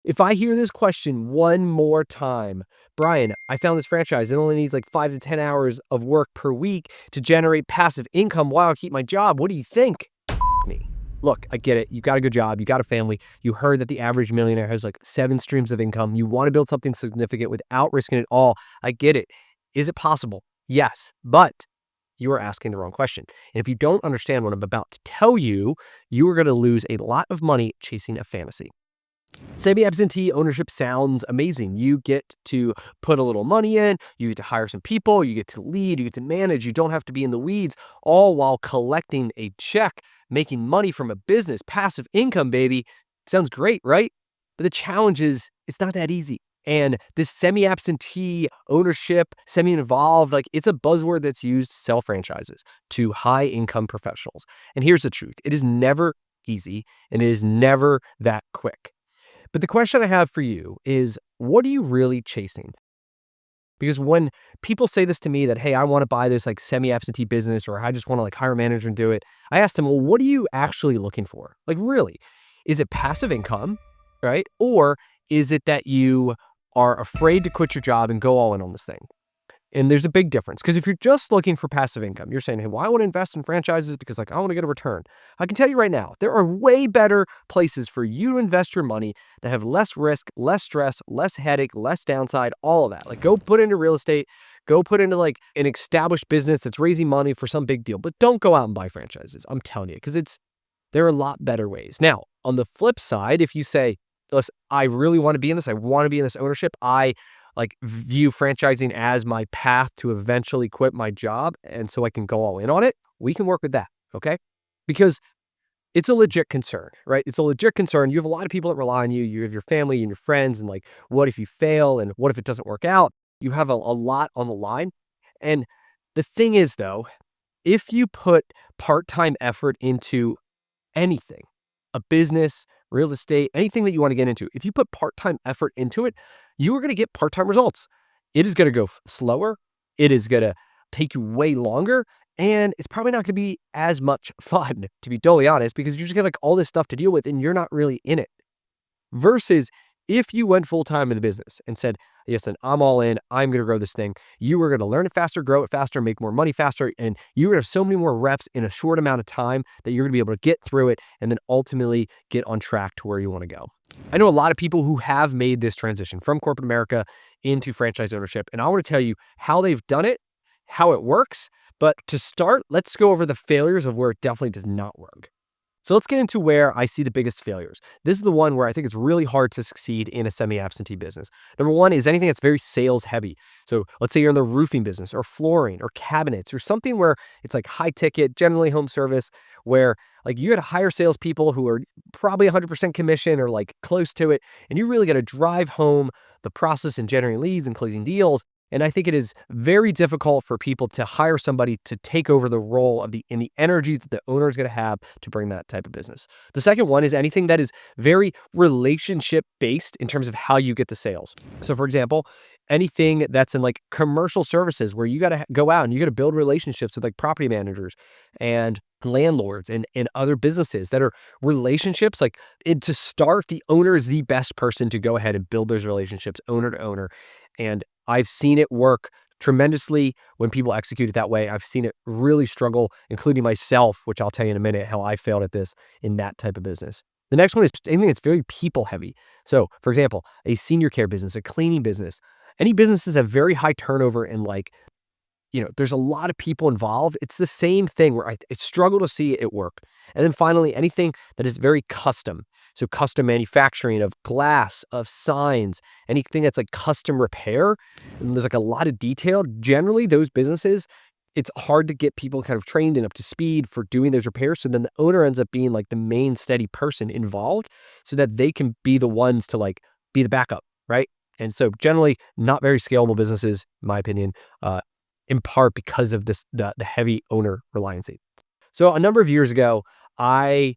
If I hear this question one more time, Brian, I found this franchise. It only needs like 5 to 10 hours of work per week to generate passive income while I keep my job. What do you think? Me. Look, I get it. You got a good job. You got a family. You heard that the average millionaire has like 7 streams of income. You want to build something significant without risking it all. I get it. Is it possible? Yes, but you are asking the wrong question. And if you don't understand what I'm about to tell you, you are going to lose a lot of money chasing a fantasy. Semi-absentee ownership sounds amazing. You get to put a little money in, you get to hire some people, you get to lead, you get to manage, you don't have to be in the weeds, all while collecting a check, making money from a business, passive income, baby. Sounds great, right? But the challenge is it's not that easy. And this semi-absentee ownership, semi-involved, like it's a buzzword that's used to sell franchises to high-income professionals. And here's the truth. It is never easy and it is never that quick. But the question I have for you is, what are you really chasing? Because when people say this to me that, hey, I want to buy this like semi-absentee business, or I just want to like hire a manager and do it, I ask them, well, what are you actually looking for? Like, really, is it passive income, right? Or is it that you are afraid to quit your job and go all in on this thing? And there's a big difference, because if you're just looking for passive income, you're saying, hey, well, I want to invest in franchises because like I want to get a return. I can tell you right now, there are way better places for you to invest your money that have less risk, less stress, less headache, less downside, all of that. Like go put into real estate, go put into like an established business that's raising money for some big deal, but don't go out and buy franchises. I'm telling you, because there are a lot better ways. Now, on the flip side, if you say, listen, I really want to be in this, I want to be in this ownership, I like view franchising as my path to eventually quit my job, and so I can go all in on it, we can work with that, okay? Because it's a legit concern, right? It's a legit concern. You have a lot of people that rely on you. You have your family and your friends, and like, what if you fail? And what if it doesn't work out? You have a lot on the line. And the thing is, though, if you put part-time effort into anything, a business, real estate, anything that you want to get into, if you put part-time effort into it, you are going to get part-time results. It is going to go slower. It is going to take you way longer. And it's probably not going to be as much fun, to be totally honest, because you just got like all this stuff to deal with and you're not really in it. Versus if you went full-time in the business and said, listen, I'm all in, I'm going to grow this thing. You are going to learn it faster, grow it faster, make more money faster. And you're going to have so many more reps in a short amount of time that you're going to be able to get through it and then ultimately get on track to where you want to go. I know a lot of people who have made this transition from corporate America into franchise ownership. And I want to tell you how they've done it, how it works. But to start, let's go over the failures of where it definitely does not work. So let's get into where I see the biggest failures. This is the one where I think it's really hard to succeed in a semi-absentee business. Number one is anything that's very sales heavy. So let's say you're in the roofing business or flooring or cabinets or something where it's like high ticket, generally home service, where like you got to hire salespeople who are probably 100% commission or like close to it. And you really got to drive home the process in generating leads and closing deals. And I think it is very difficult for people to hire somebody to take over the role of the energy that the owner is going to have to bring that type of business. The second one is anything that is very relationship based in terms of how you get the sales. So for example, anything that's in like commercial services where you got to go out and you got to build relationships with like property managers and landlords and other businesses that are relationships. Like to start, the owner is the best person to go ahead and build those relationships owner to owner. And I've seen it work tremendously when people execute it that way. I've seen it really struggle, including myself, which I'll tell you in a minute how I failed at this in that type of business. The next one is anything that's very people heavy. So for example, a senior care business, a cleaning business, any businesses have very high turnover and like, there's a lot of people involved. It's the same thing where I struggle to see it work. And then finally, anything that is very custom. So custom manufacturing of glass, of signs, anything that's like custom repair, and there's like a lot of detail. Generally, those businesses, it's hard to get people kind of trained and up to speed for doing those repairs. So then the owner ends up being like the main steady person involved so that they can be the ones to like be the backup, right? And so generally not very scalable businesses, in my opinion, in part because of this, the heavy owner reliancy. So a number of years ago, I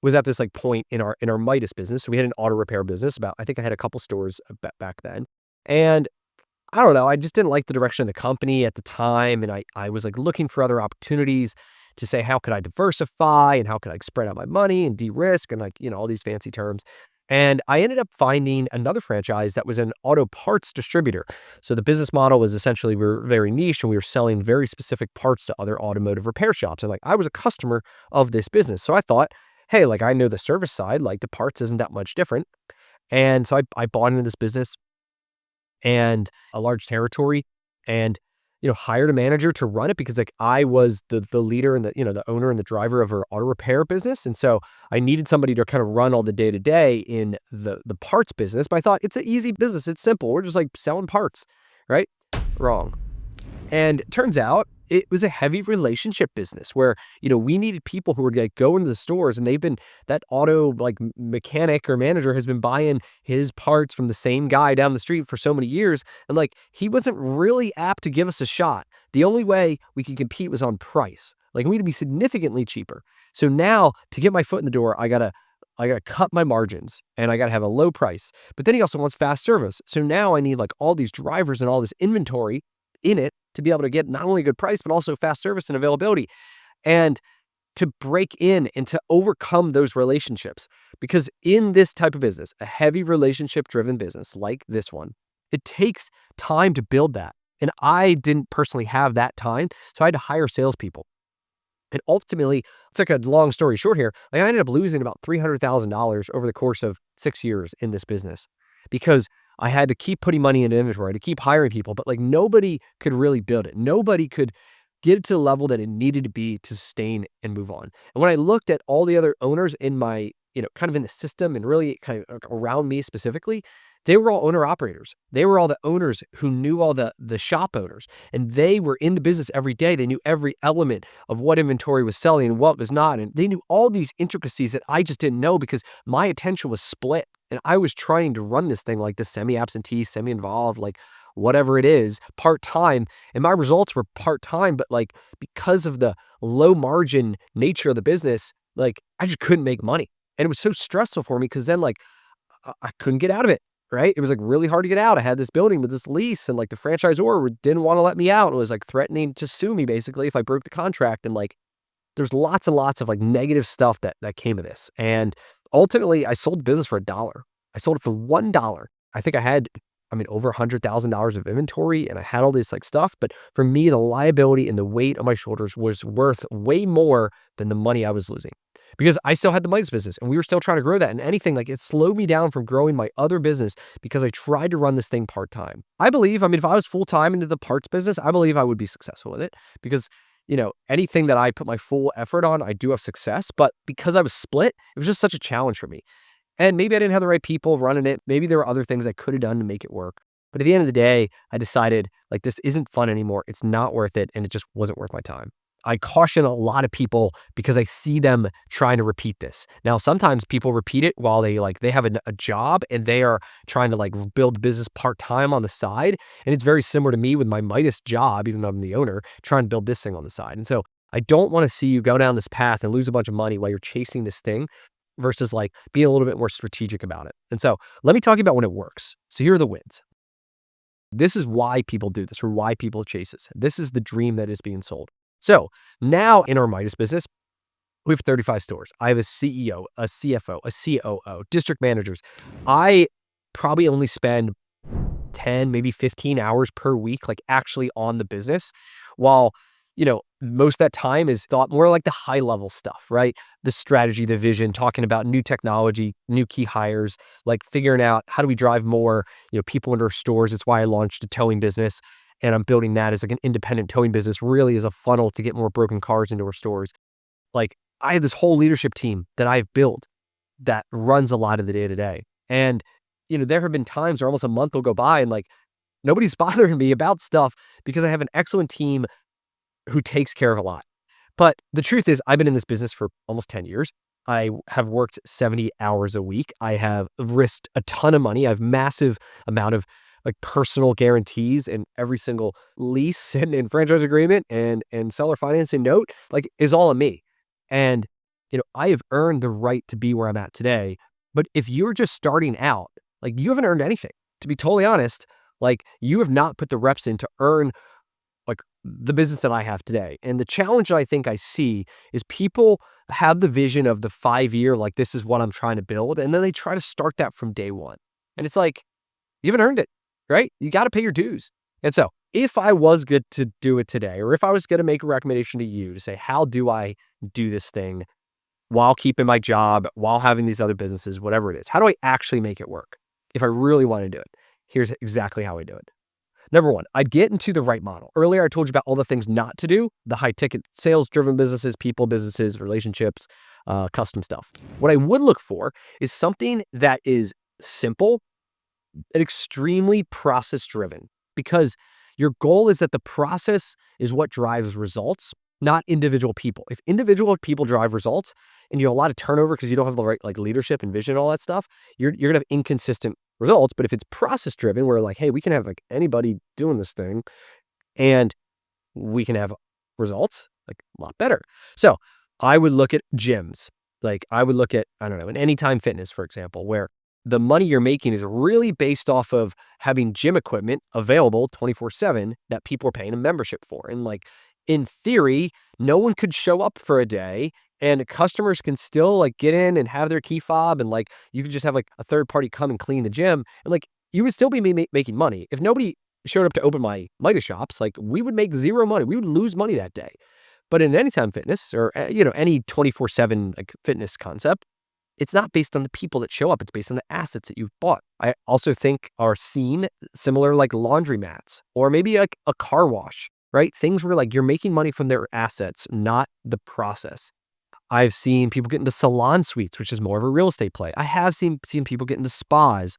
was at this like point in our Midas business. So we had an auto repair business. I think I had a couple stores back then. And I don't know, I just didn't like the direction of the company at the time. And I was like looking for other opportunities to say, how could I diversify and how could I spread out my money and de-risk and like, all these fancy terms. And I ended up finding another franchise that was an auto parts distributor. So the business model was essentially we were very niche and we were selling very specific parts to other automotive repair shops. And like I was a customer of this business. So I thought, hey, like I know the service side, like the parts isn't that much different. And so I bought into this business and a large territory and hired a manager to run it because like I was the leader and the owner and the driver of her auto repair business. And so I needed somebody to kind of run all the day to day in the parts business. But I thought it's an easy business. It's simple. We're just like selling parts, right? Wrong. And it turns out it was a heavy relationship business where, we needed people who would like go into the stores and that auto like mechanic or manager has been buying his parts from the same guy down the street for so many years. And like, he wasn't really apt to give us a shot. The only way we could compete was on price. Like we need to be significantly cheaper. So now to get my foot in the door, I gotta cut my margins and I gotta have a low price. But then he also wants fast service. So now I need like all these drivers and all this inventory in it to be able to get not only a good price, but also fast service and availability. And to break in and to overcome those relationships. Because in this type of business, a heavy relationship driven business like this one, it takes time to build that. And I didn't personally have that time. So I had to hire salespeople. And ultimately, it's like a long story short here. Like I ended up losing about $300,000 over the course of 6 years in this business because I had to keep putting money into inventory, to keep hiring people, but like nobody could really build it. Nobody could get it to the level that it needed to be to sustain and move on. And when I looked at all the other owners in my, kind of in the system and really kind of around me specifically, they were all owner operators. They were all the owners who knew all the shop owners, and they were in the business every day. They knew every element of what inventory was selling and what was not. And they knew all these intricacies that I just didn't know because my attention was split. And I was trying to run this thing like the semi-absentee, semi-involved, like whatever it is, part-time. And my results were part-time, but like because of the low margin nature of the business, like I just couldn't make money. And it was so stressful for me because then like I couldn't get out of it, right? It was like really hard to get out. I had this building with this lease and like the franchisor didn't want to let me out. It was like threatening to sue me basically if I broke the contract. And like there's lots and lots of like negative stuff that came of this. And ultimately I sold the business for $1. I sold it for $1. I think I had, over $100,000 of inventory and I had all this like stuff. But for me, the liability and the weight on my shoulders was worth way more than the money I was losing because I still had the mics business and we were still trying to grow that. And anything like it slowed me down from growing my other business because I tried to run this thing part-time. I believe, if I was full-time into the parts business, I believe I would be successful with it because anything that I put my full effort on, I do have success. But because I was split, it was just such a challenge for me. And maybe I didn't have the right people running it. Maybe there were other things I could have done to make it work. But at the end of the day, I decided like this isn't fun anymore. It's not worth it. And it just wasn't worth my time. I caution a lot of people because I see them trying to repeat this. Now, sometimes people repeat it while they have a job and they are trying to like build business part-time on the side. And it's very similar to me with my Midas job, even though I'm the owner, trying to build this thing on the side. And so I don't want to see you go down this path and lose a bunch of money while you're chasing this thing versus like being a little bit more strategic about it. And so let me talk about when it works. So here are the wins. This is why people do this or why people chase this. This is the dream that is being sold. So now in our Midas business, we have 35 stores. I have a CEO, a CFO, a COO, district managers. I probably only spend 10, maybe 15 hours per week, like actually on the business, while, most of that time is thought more like the high level stuff, right? The strategy, the vision, talking about new technology, new key hires, like figuring out how do we drive more, people into our stores. It's why I launched a towing business and I'm building that as like an independent towing business, really as a funnel to get more broken cars into our stores. Like I have this whole leadership team that I've built that runs a lot of the day to day. And, there have been times where almost a month will go by and like nobody's bothering me about stuff because I have an excellent team who takes care of a lot. But the truth is I've been in this business for almost 10 years. I have worked 70 hours a week. I have risked a ton of money. I have massive amount of like personal guarantees in every single lease and franchise agreement and seller financing note, like is all on me. And, I have earned the right to be where I'm at today. But if you're just starting out, like you haven't earned anything. To be totally honest, like you have not put the reps in to earn like the business that I have today. And the challenge that I think I see is people have the vision of the 5-year, like, this is what I'm trying to build. And then they try to start that from day one. And it's like, you haven't earned it, right? You got to pay your dues. And so if I was good to do it today, or if I was going to make a recommendation to you to say, how do I do this thing while keeping my job, while having these other businesses, whatever it is, how do I actually make it work? If I really want to do it, here's exactly how I do it. Number one, I'd get into the right model. Earlier, I told you about all the things not to do, the high ticket sales driven businesses, people businesses, relationships, custom stuff. What I would look for is something that is simple and extremely process driven, because your goal is that the process is what drives results, not individual people. If individual people drive results and you have a lot of turnover because you don't have the right like leadership and vision and all that stuff, you're gonna have inconsistent results. But if it's process driven, where like, hey, we can have like anybody doing this thing and we can have results, like a lot better. So I would look at gyms. Like I would look at, I don't know, an Anytime Fitness, for example, where the money you're making is really based off of having gym equipment available 24/7 that people are paying a membership for. And like in theory, no one could show up for a day and customers can still like get in and have their key fob, and like you could just have like a third party come and clean the gym, and like you would still be making money. If nobody showed up to open my Midas shops, like we would make zero money. We would lose money that day. But in Anytime Fitness or any 24/7 like fitness concept, it's not based on the people that show up. It's based on the assets that you've bought. I also think are seen similar like laundromats or maybe like a car wash, right? Things where like you're making money from their assets, not the process. I've seen people get into salon suites, which is more of a real estate play. I have seen people get into spas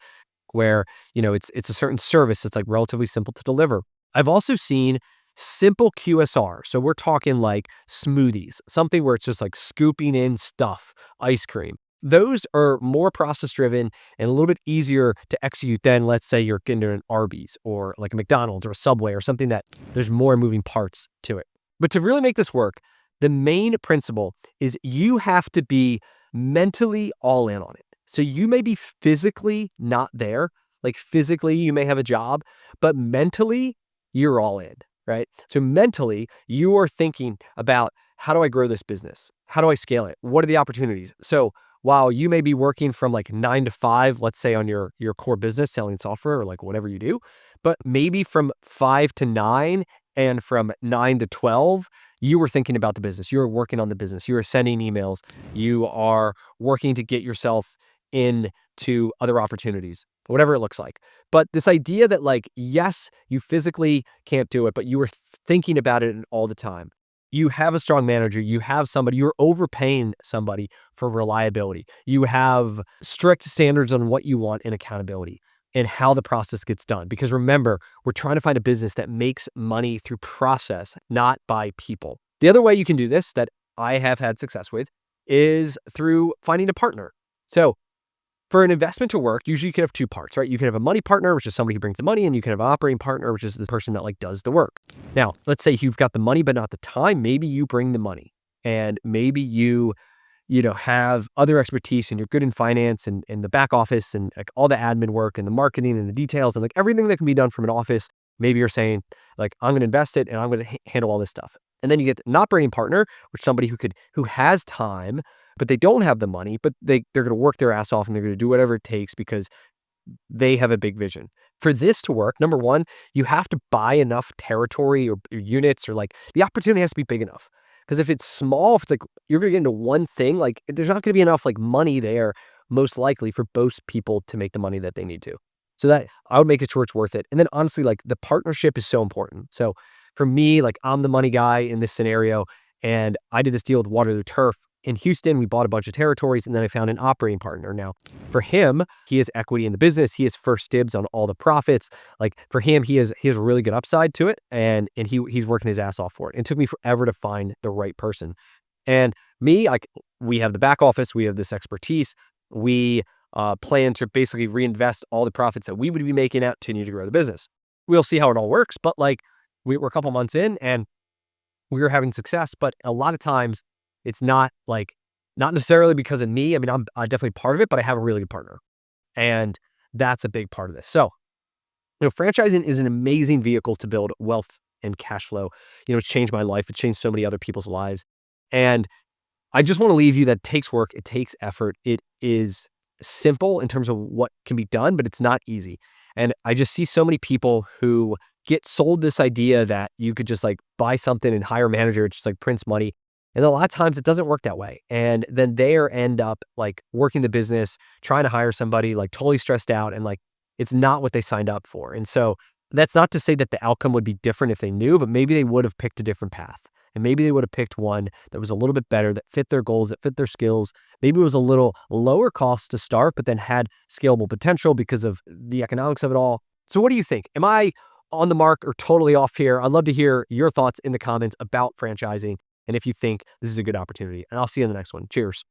where, it's a certain service that's like relatively simple to deliver. I've also seen simple QSR. So we're talking like smoothies, something where it's just like scooping in stuff, ice cream. Those are more process driven and a little bit easier to execute than, let's say, you're getting to an Arby's or like a McDonald's or a Subway or something that there's more moving parts to it. But to really make this work, the main principle is you have to be mentally all in on it. So you may be physically not there, like physically you may have a job, but mentally you're all in, right? So mentally you are thinking about, how do I grow this business? How do I scale it? What are the opportunities? So while you may be working from like 9 to 5, let's say on your core business, selling software or like whatever you do, but maybe from 5 to 9 and from 9 to 12, you were thinking about the business. You were working on the business. You were sending emails. You are working to get yourself into other opportunities, whatever it looks like. But this idea that like, yes, you physically can't do it, but you were thinking about it all the time. You have a strong manager. You have somebody, you're overpaying somebody for reliability. You have strict standards on what you want in accountability and how the process gets done. Because remember, we're trying to find a business that makes money through process, not by people. The other way you can do this that I have had success with is through finding a partner. So for an investment to work, usually you can have two parts, right? You can have a money partner, which is somebody who brings the money, and you can have an operating partner, which is the person that like does the work. Now, let's say you've got the money, but not the time. Maybe you bring the money, and maybe you have other expertise, and you're good in finance and in the back office and like all the admin work and the marketing and the details and like everything that can be done from an office. Maybe you're saying like, I'm going to invest it and I'm going to handle all this stuff. And then you get an operating partner, which is somebody who has time, but they don't have the money, but they're going to work their ass off and they're going to do whatever it takes because they have a big vision. For this to work, number one, you have to buy enough territory or units, or like the opportunity has to be big enough. Because if it's small, if it's like you're going to get into one thing, like there's not going to be enough like money there, most likely for both people to make the money that they need to. So that I would make sure it's worth it. And then honestly, like the partnership is so important. So for me, like I'm the money guy in this scenario, and I did this deal with Waterloo Turf in Houston. We bought a bunch of territories, and then I found an operating partner. Now, for him, he has equity in the business. He has first dibs on all the profits. Like for him, he has a really good upside to it, and he's working his ass off for it. It took me forever to find the right person. And me, like we have the back office, we have this expertise. We plan to basically reinvest all the profits that we would be making out, continue to grow the business. We'll see how it all works, but like we're a couple months in and we were having success, but a lot of times it's not necessarily because of me. I mean, I'm definitely part of it, but I have a really good partner, and that's a big part of this. So, franchising is an amazing vehicle to build wealth and cash flow. It's changed my life. It changed so many other people's lives. And I just want to leave you that it takes work, it takes effort. It is simple in terms of what can be done, but it's not easy. And I just see so many people who get sold this idea that you could just like buy something and hire a manager, it just like prints money. And a lot of times it doesn't work that way. And then they end up like working the business, trying to hire somebody, like totally stressed out, and like it's not what they signed up for. And so that's not to say that the outcome would be different if they knew, but maybe they would have picked a different path. And maybe they would have picked one that was a little bit better, that fit their goals, that fit their skills. Maybe it was a little lower cost to start, but then had scalable potential because of the economics of it all. So what do you think? Am I on the mark or totally off here? I'd love to hear your thoughts in the comments about franchising and if you think this is a good opportunity. And I'll see you in the next one. Cheers.